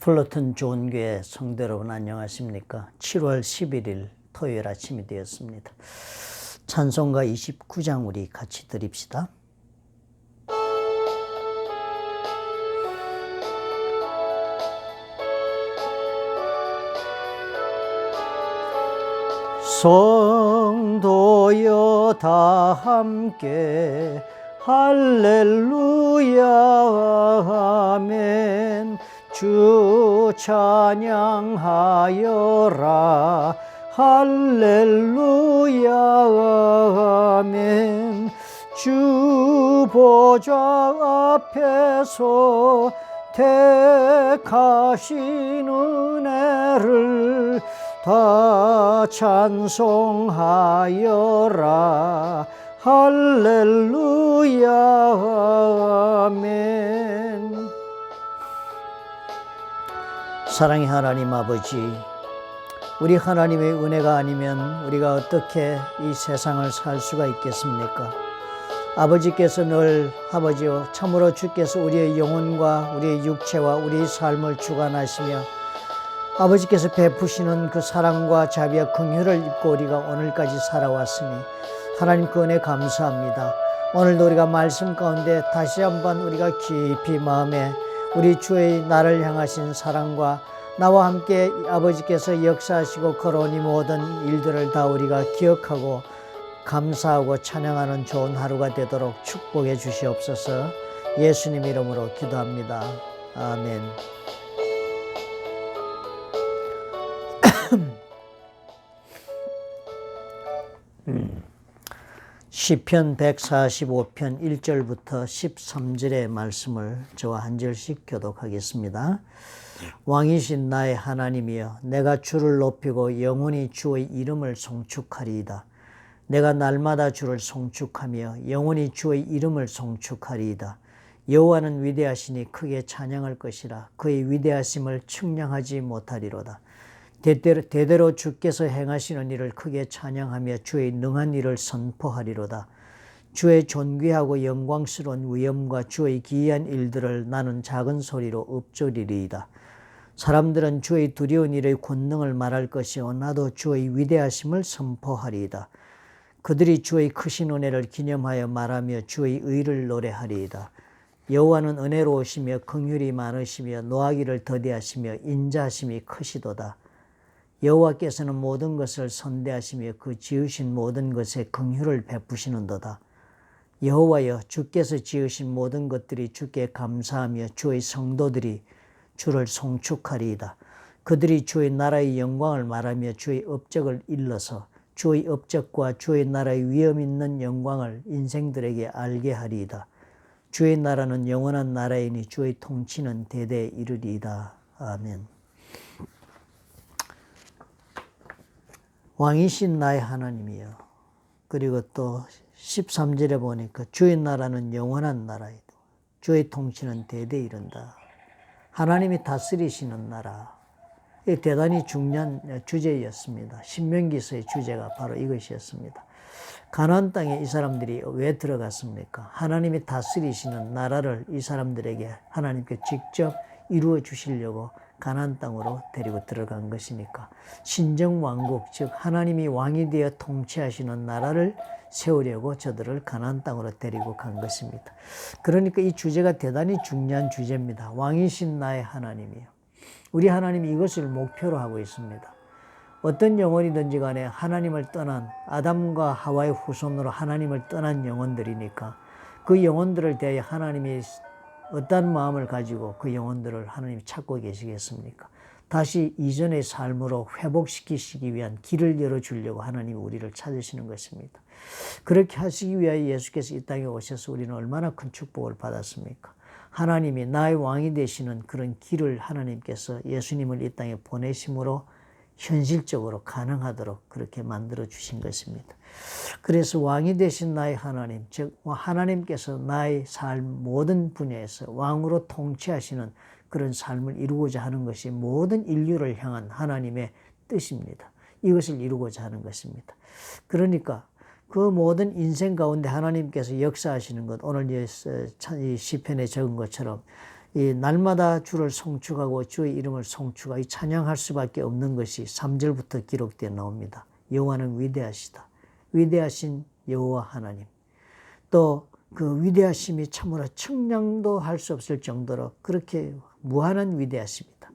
플러튼 좋은 교회 성도 여러분 안녕하십니까? 7월 11일 토요일 아침이 되었습니다. 찬송가 29장 우리 같이 드립시다. 성도여 다 함께 할렐루야 아멘. 주 찬양하여라 할렐루야 아멘. 주 보좌 앞에서 택하신 은혜를 다 찬송하여라 할렐루야 아멘. 사랑의 하나님 아버지, 우리 하나님의 은혜가 아니면 우리가 어떻게 이 세상을 살 수가 있겠습니까? 아버지께서 늘 아버지요 참으로 주께서 우리의 영혼과 우리의 육체와 우리의 삶을 주관하시며 아버지께서 베푸시는 그 사랑과 자비와 긍휼을 입고 우리가 오늘까지 살아왔으니 하나님 그 은혜 감사합니다. 오늘도 우리가 말씀 가운데 다시 한번 우리가 깊이 마음에 우리 주의 나를 향하신 사랑과 나와 함께 아버지께서 역사하시고 걸어온 이 모든 일들을 다 우리가 기억하고 감사하고 찬양하는 좋은 하루가 되도록 축복해 주시옵소서. 예수님 이름으로 기도합니다. 아멘. 시편 145편 1절부터 13절의 말씀을 저와 한 절씩 교독하겠습니다. 왕이신 나의 하나님이여, 내가 주를 높이고 영원히 주의 이름을 송축하리이다. 내가 날마다 주를 송축하며 영원히 주의 이름을 송축하리이다. 여호와는 위대하시니 크게 찬양할 것이라. 그의 위대하심을 측량하지 못하리로다. 대대로 주께서 행하시는 일을 크게 찬양하며 주의 능한 일을 선포하리로다. 주의 존귀하고 영광스러운 위엄과 주의 기이한 일들을 나는 작은 소리로 읊조리리이다. 사람들은 주의 두려운 일의 권능을 말할 것이요 나도 주의 위대하심을 선포하리이다. 그들이 주의 크신 은혜를 기념하여 말하며 주의 의를 노래하리이다. 여호와는 은혜로우시며 긍휼이 많으시며 노하기를 더디하시며 인자하심이 크시도다. 여호와께서는 모든 것을 선대하시며 그 지으신 모든 것에 긍휼을 베푸시는도다. 여호와여, 주께서 지으신 모든 것들이 주께 감사하며 주의 성도들이 주를 송축하리이다. 그들이 주의 나라의 영광을 말하며 주의 업적을 일러서 주의 업적과 주의 나라의 위엄 있는 영광을 인생들에게 알게 하리이다. 주의 나라는 영원한 나라이니 주의 통치는 대대에 이르리이다. 아멘. 왕이신 나의 하나님이여. 그리고 또 13절에 보니까 주의 나라는 영원한 나라이다. 주의 통치는 대대에 이른다. 하나님이 다스리시는 나라. 이 대단히 중요한 주제였습니다. 신명기서의 주제가 바로 이것이었습니다. 가나안 땅에 이 사람들이 왜 들어갔습니까? 하나님이 다스리시는 나라를 이 사람들에게 하나님께 직접 이루어 주시려고 가나안 땅으로 데리고 들어간 것이니까 신정왕국, 즉 하나님이 왕이 되어 통치하시는 나라를 세우려고 저들을 가나안 땅으로 데리고 간 것입니다. 그러니까 이 주제가 대단히 중요한 주제입니다. 왕이신 나의 하나님이요. 우리 하나님이 이것을 목표로 하고 있습니다. 어떤 영혼이든지 간에 하나님을 떠난 아담과 하와의 후손으로 하나님을 떠난 영혼들이니까 그 영혼들을 대하여 하나님이 어떤 마음을 가지고 그 영혼들을 하나님이 찾고 계시겠습니까? 다시 이전의 삶으로 회복시키시기 위한 길을 열어주려고 하나님이 우리를 찾으시는 것입니다. 그렇게 하시기 위하여 예수께서 이 땅에 오셔서 우리는 얼마나 큰 축복을 받았습니까? 하나님이 나의 왕이 되시는 그런 길을 하나님께서 예수님을 이 땅에 보내심으로 현실적으로 가능하도록 그렇게 만들어 주신 것입니다. 그래서 왕이 되신 나의 하나님, 즉 하나님께서 나의 삶 모든 분야에서 왕으로 통치하시는 그런 삶을 이루고자 하는 것이 모든 인류를 향한 하나님의 뜻입니다. 이것을 이루고자 하는 것입니다. 그러니까 그 모든 인생 가운데 하나님께서 역사하시는 것, 오늘 이 시편에 적은 것처럼 이 날마다 주를 송축하고 주의 이름을 송축하고 찬양할 수밖에 없는 것이 3절부터 기록되어 나옵니다. 여호와는 위대하시다. 위대하신 여호와 하나님. 또 그 위대하심이 참으로 측량도 할 수 없을 정도로 그렇게 무한한 위대하십니다.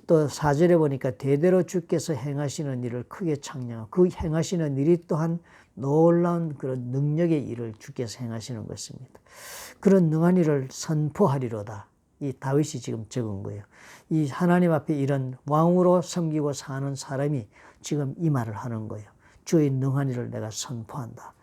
또 4절에 보니까 대대로 주께서 행하시는 일을 크게 찬양하고 그 행하시는 일이 또한 놀라운 그런 능력의 일을 주께서 행하시는 것입니다. 그런 능한 일을 선포하리로다. 이 다윗이 지금 적은 거예요. 이 하나님 앞에 이런 왕으로 섬기고 사는 사람이 지금 이 말을 하는 거예요. 주의 능한 일을 내가 선포한다.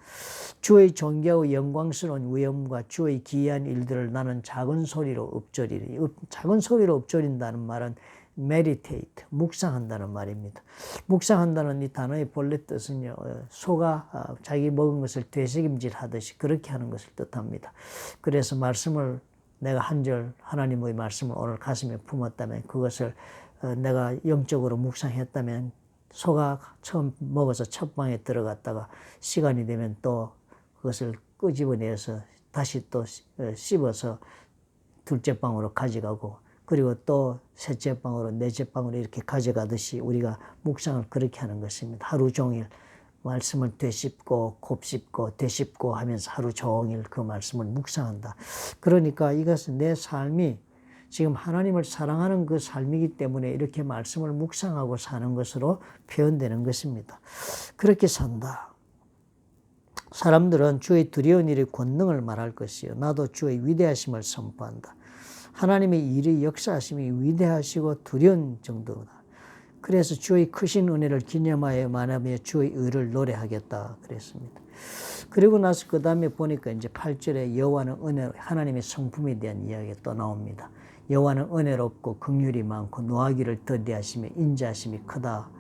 주의 존귀하고 영광스러운 위엄과 주의 기이한 일들을 나는 작은 소리로 읊조리리. 작은 소리로 읊조린다는 말은 meditate, 묵상한다는 말입니다. 묵상한다는 이 단어의 본래 뜻은요, 소가 자기 먹은 것을 되새김질하듯이 그렇게 하는 것을 뜻합니다. 그래서 말씀을 내가 한 절 하나님의 말씀을 오늘 가슴에 품었다면 그것을 내가 영적으로 묵상했다면 소가 처음 먹어서 첫 방에 들어갔다가 시간이 되면 또 그것을 끄집어내서 다시 또 씹어서 둘째 방으로 가져가고 그리고 또 셋째 방으로 넷째 방으로 이렇게 가져가듯이 우리가 묵상을 그렇게 하는 것입니다. 하루 종일 말씀을 되씹고 곱씹고 되씹고 하면서 하루 종일 그 말씀을 묵상한다. 그러니까 이것은 내 삶이 지금 하나님을 사랑하는 그 삶이기 때문에 이렇게 말씀을 묵상하고 사는 것으로 표현되는 것입니다. 그렇게 산다. 사람들은 주의 두려운 일의 권능을 말할 것이요. 나도 주의 위대하심을 선포한다. 하나님의 일의 역사하심이 위대하시고 두려운 정도다. 그래서 주의 크신 은혜를 기념하여 말하며 주의 의를 노래하겠다 그랬습니다. 그리고 나서 그 다음에 보니까 이제 8절에 여호와는 은혜, 하나님의 성품에 대한 이야기가 또 나옵니다. 여호와는 은혜롭고 긍휼이 많고 노하기를 더디하시며 인자하심이 크다.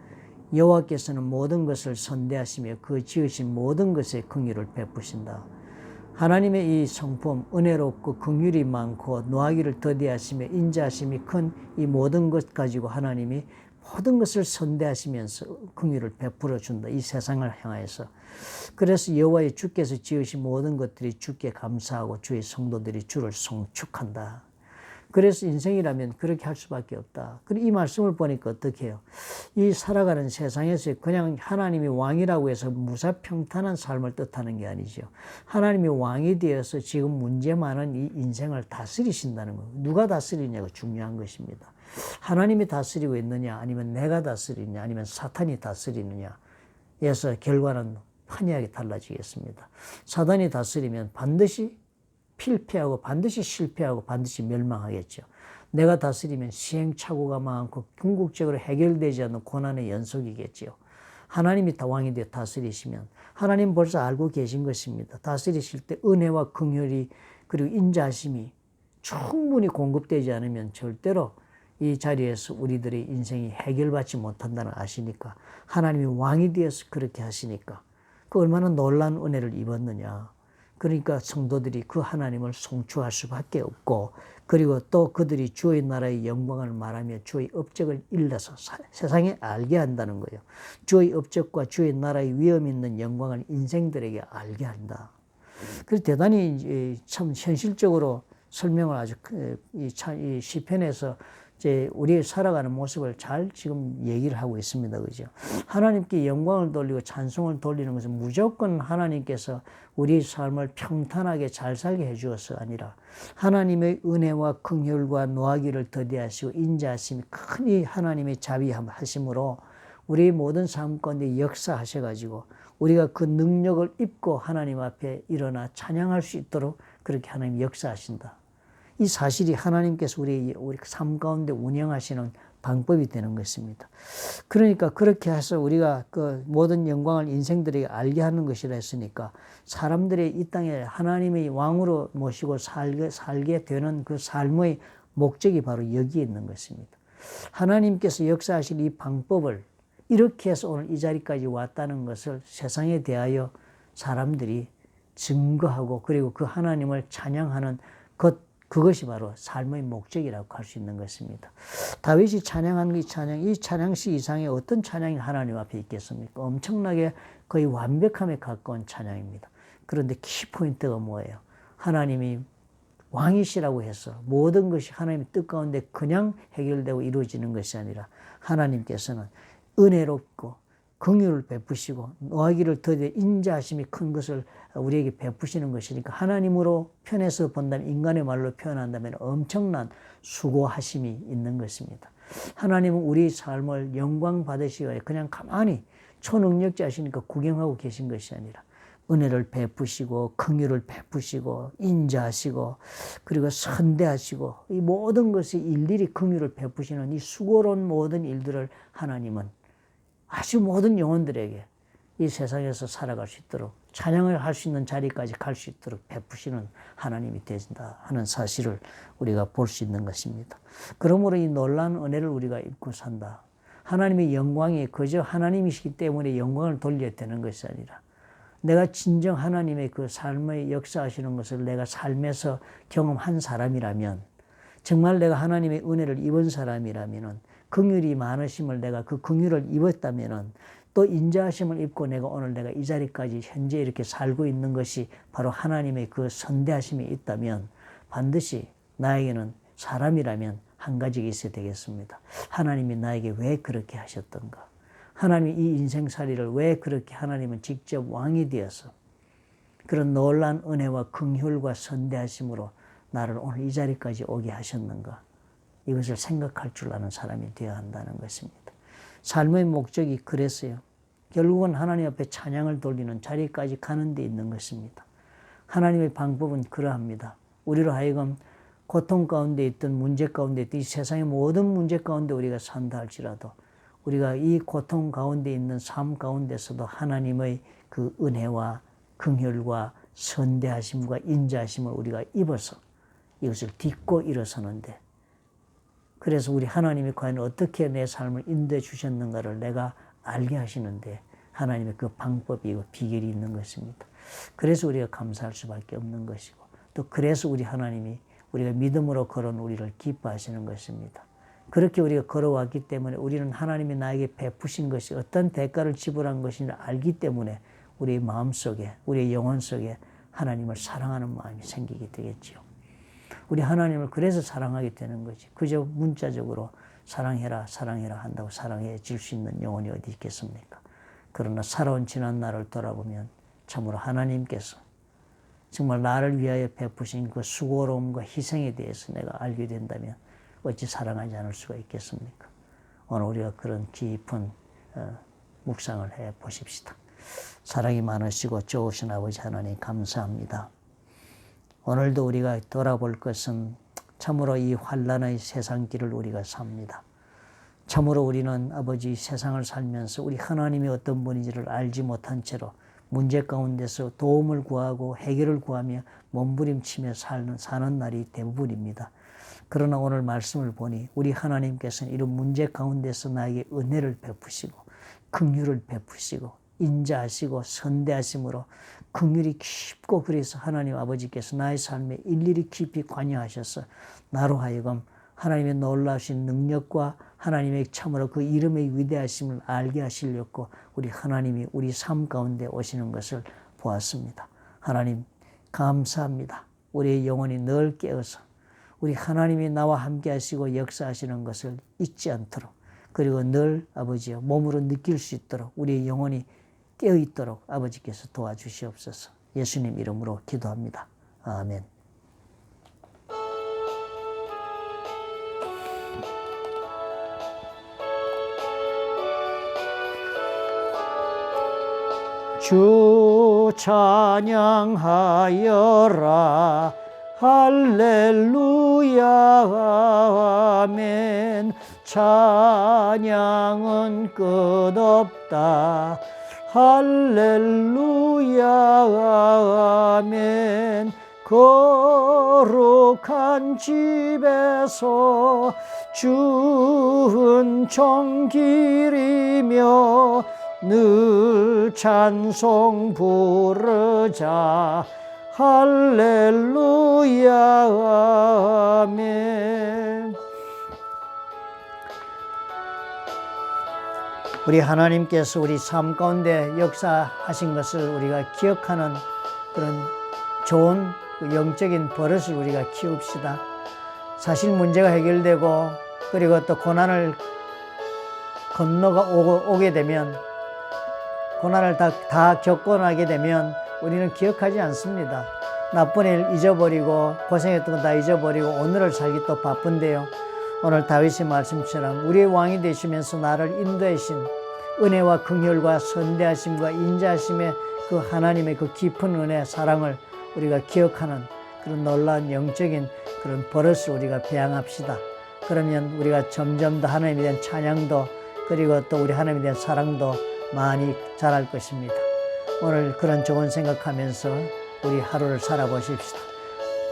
여호와께서는 모든 것을 선대하시며 그 지으신 모든 것에 긍휼을 베푸신다. 하나님의 이 성품, 은혜롭고 긍휼이 많고 노하기를 더디하시며 인자하심이 큰 이 모든 것 가지고 하나님이 모든 것을 선대하시면서 긍휼을 베풀어 준다. 이 세상을 향하여서. 그래서 여호와의 주께서 지으신 모든 것들이 주께 감사하고 주의 성도들이 주를 송축한다. 그래서 인생이라면 그렇게 할 수밖에 없다. 이 말씀을 보니까 어떻게 해요? 이 살아가는 세상에서 그냥 하나님이 왕이라고 해서 무사평탄한 삶을 뜻하는 게 아니죠. 하나님이 왕이 되어서 지금 문제 많은 이 인생을 다스리신다는 거. 누가 다스리냐가 중요한 것입니다. 하나님이 다스리고 있느냐 아니면 내가 다스리느냐 아니면 사탄이 다스리느냐 에서 결과는 판이하게 달라지겠습니다. 사탄이 다스리면 반드시 필패하고 반드시 실패하고 반드시 멸망하겠죠. 내가 다스리면 시행착오가 많고 궁극적으로 해결되지 않는 고난의 연속이겠죠. 하나님이 왕이 되어 다스리시면 하나님 벌써 알고 계신 것입니다. 다스리실 때 은혜와 긍휼이 그리고 인자하심이 충분히 공급되지 않으면 절대로 이 자리에서 우리들의 인생이 해결받지 못한다는 아시니까 하나님이 왕이 되어서 그렇게 하시니까 그 얼마나 놀라운 은혜를 입었느냐. 그러니까 성도들이 그 하나님을 송축할 수밖에 없고 그리고 또 그들이 주의 나라의 영광을 말하며 주의 업적을 일러서 세상에 알게 한다는 거예요. 주의 업적과 주의 나라의 위엄 있는 영광을 인생들에게 알게 한다. 그래서 대단히 참 현실적으로 설명을 아주 이 시편에서 이제 우리의 살아가는 모습을 잘 지금 얘기를 하고 있습니다. 그죠? 하나님께 영광을 돌리고 찬송을 돌리는 것은 무조건 하나님께서 우리의 삶을 평탄하게 잘 살게 해주어서 아니라 하나님의 은혜와 긍휼과 노하기를 더디하시고 인자하심이 큰 이 하나님의 자비하심으로 우리의 모든 삶 가운데 역사하셔가지고 우리가 그 능력을 입고 하나님 앞에 일어나 찬양할 수 있도록 그렇게 하나님 역사하신다. 이 사실이 하나님께서 우리 삶 가운데 운영하시는 방법이 되는 것입니다. 그러니까 그렇게 해서 우리가 그 모든 영광을 인생들에게 알게 하는 것이라 했으니까 사람들의 이 땅에 하나님의 왕으로 모시고 살게 되는 그 삶의 목적이 바로 여기에 있는 것입니다. 하나님께서 역사하실 이 방법을 이렇게 해서 오늘 이 자리까지 왔다는 것을 세상에 대하여 사람들이 증거하고 그리고 그 하나님을 찬양하는 그것이 바로 삶의 목적이라고 할 수 있는 것입니다. 다윗이 찬양한 이 찬양시 이상의 어떤 찬양이 하나님 앞에 있겠습니까? 엄청나게 거의 완벽함에 가까운 찬양입니다. 그런데 키포인트가 뭐예요? 하나님이 왕이시라고 해서 모든 것이 하나님의 뜻 가운데 그냥 해결되고 이루어지는 것이 아니라 하나님께서는 은혜롭고 긍휼을 베푸시고 노하기를 더디어 인자하심이 큰 것을 우리에게 베푸시는 것이니까 하나님으로 편해서 본다면 인간의 말로 표현한다면 엄청난 수고하심이 있는 것입니다. 하나님은 우리 삶을 영광 받으시기 위해 그냥 가만히 초능력자시니까 구경하고 계신 것이 아니라 은혜를 베푸시고 긍휼을 베푸시고 인자하시고 그리고 선대하시고 이 모든 것이 일일이 긍휼을 베푸시는 이 수고로운 모든 일들을 하나님은 아주 모든 영혼들에게 이 세상에서 살아갈 수 있도록 찬양을 할 수 있는 자리까지 갈 수 있도록 베푸시는 하나님이 되신다 하는 사실을 우리가 볼 수 있는 것입니다. 그러므로 이 놀라운 은혜를 우리가 입고 산다. 하나님의 영광이 그저 하나님이시기 때문에 영광을 돌려야 되는 것이 아니라 내가 진정 하나님의 그 삶의 역사하시는 것을 내가 삶에서 경험한 사람이라면 정말 내가 하나님의 은혜를 입은 사람이라면 긍휼이 많으심을 내가 그 긍휼을 입었다면 또 인자하심을 입고 내가 오늘 내가 이 자리까지 현재 이렇게 살고 있는 것이 바로 하나님의 그 선대하심이 있다면 반드시 나에게는 사람이라면 한 가지가 있어야 되겠습니다. 하나님이 나에게 왜 그렇게 하셨던가? 하나님이 이 인생살이를 왜 그렇게 하나님은 직접 왕이 되어서 그런 놀라운 은혜와 긍휼과 선대하심으로 나를 오늘 이 자리까지 오게 하셨는가? 이것을 생각할 줄 아는 사람이 되어야 한다는 것입니다. 삶의 목적이 그랬어요. 결국은 하나님 앞에 찬양을 돌리는 자리까지 가는 데 있는 것입니다. 하나님의 방법은 그러합니다. 우리로 하여금 고통 가운데 있든 문제 가운데 있든 이 세상의 모든 문제 가운데 우리가 산다 할지라도 우리가 이 고통 가운데 있는 삶 가운데서도 하나님의 그 은혜와 긍휼과 선대하심과 인자하심을 우리가 입어서 이것을 딛고 일어서는데 그래서 우리 하나님이 과연 어떻게 내 삶을 인도해 주셨는가를 내가 알게 하시는데 하나님의 그 방법이 비결이 있는 것입니다. 그래서 우리가 감사할 수밖에 없는 것이고 또 그래서 우리 하나님이 우리가 믿음으로 걸어온 우리를 기뻐하시는 것입니다. 그렇게 우리가 걸어왔기 때문에 우리는 하나님이 나에게 베푸신 것이 어떤 대가를 지불한 것인지 알기 때문에 우리의 마음속에 우리의 영혼 속에 하나님을 사랑하는 마음이 생기게 되겠지요. 우리 하나님을 그래서 사랑하게 되는 거지. 그저 문자적으로 사랑해라 사랑해라 한다고 사랑해 줄 수 있는 영혼이 어디 있겠습니까? 그러나 살아온 지난 날을 돌아보면 참으로 하나님께서 정말 나를 위하여 베푸신 그 수고로움과 희생에 대해서 내가 알게 된다면 어찌 사랑하지 않을 수가 있겠습니까? 오늘 우리가 그런 깊은 묵상을 해 보십시다. 사랑이 많으시고 좋으신 아버지 하나님 감사합니다. 오늘도 우리가 돌아볼 것은 참으로 이 환난의 세상길을 우리가 삽니다. 참으로 우리는 아버지 세상을 살면서 우리 하나님이 어떤 분인지를 알지 못한 채로 문제 가운데서 도움을 구하고 해결을 구하며 몸부림치며 사는 날이 대부분입니다. 그러나 오늘 말씀을 보니 우리 하나님께서는 이런 문제 가운데서 나에게 은혜를 베푸시고 긍휼을 베푸시고 인자하시고 선대하심으로 긍휼이 깊고 그래서 하나님 아버지께서 나의 삶에 일일이 깊이 관여하셔서 나로 하여금 하나님의 놀라우신 능력과 하나님의 참으로 그 이름의 위대하심을 알게 하시려고 우리 하나님이 우리 삶 가운데 오시는 것을 보았습니다. 하나님 감사합니다. 우리의 영혼이 늘 깨어서 우리 하나님이 나와 함께 하시고 역사하시는 것을 잊지 않도록 그리고 늘 아버지여 몸으로 느낄 수 있도록 우리의 영혼이 깨어있도록 아버지께서 도와주시옵소서. 예수님 이름으로 기도합니다. 아멘. 주 찬양하여라 할렐루야 아멘. 찬양은 끝없다 할렐루야 아멘. 거룩한 집에서 주 은총 기리며 늘 찬송 부르자 할렐루야 아멘. 우리 하나님께서 우리 삶 가운데 역사하신 것을 우리가 기억하는 그런 좋은 그 영적인 버릇을 우리가 키웁시다. 사실 문제가 해결되고 그리고 또 고난을 오게 되면 고난을 다 겪고 나게 되면 우리는 기억하지 않습니다. 나쁜 일 잊어버리고 고생했던 거 다 잊어버리고 오늘을 살기 또 바쁜데요. 오늘 다윗의 말씀처럼 우리의 왕이 되시면서 나를 인도하신 은혜와 긍휼과 선대하심과 인자하심의 그 하나님의 그 깊은 은혜, 사랑을 우리가 기억하는 그런 놀라운 영적인 그런 버릇을 우리가 배양합시다. 그러면 우리가 점점 더 하나님에 대한 찬양도 그리고 또 우리 하나님에 대한 사랑도 많이 자랄 것입니다. 오늘 그런 좋은 생각하면서 우리 하루를 살아보십시다.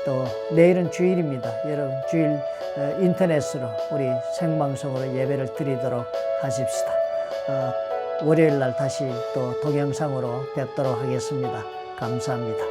또 내일은 주일입니다. 여러분 주일 인터넷으로 우리 생방송으로 예배를 드리도록 하십시다. 월요일 날 다시 또 동영상으로 뵙도록 하겠습니다. 감사합니다.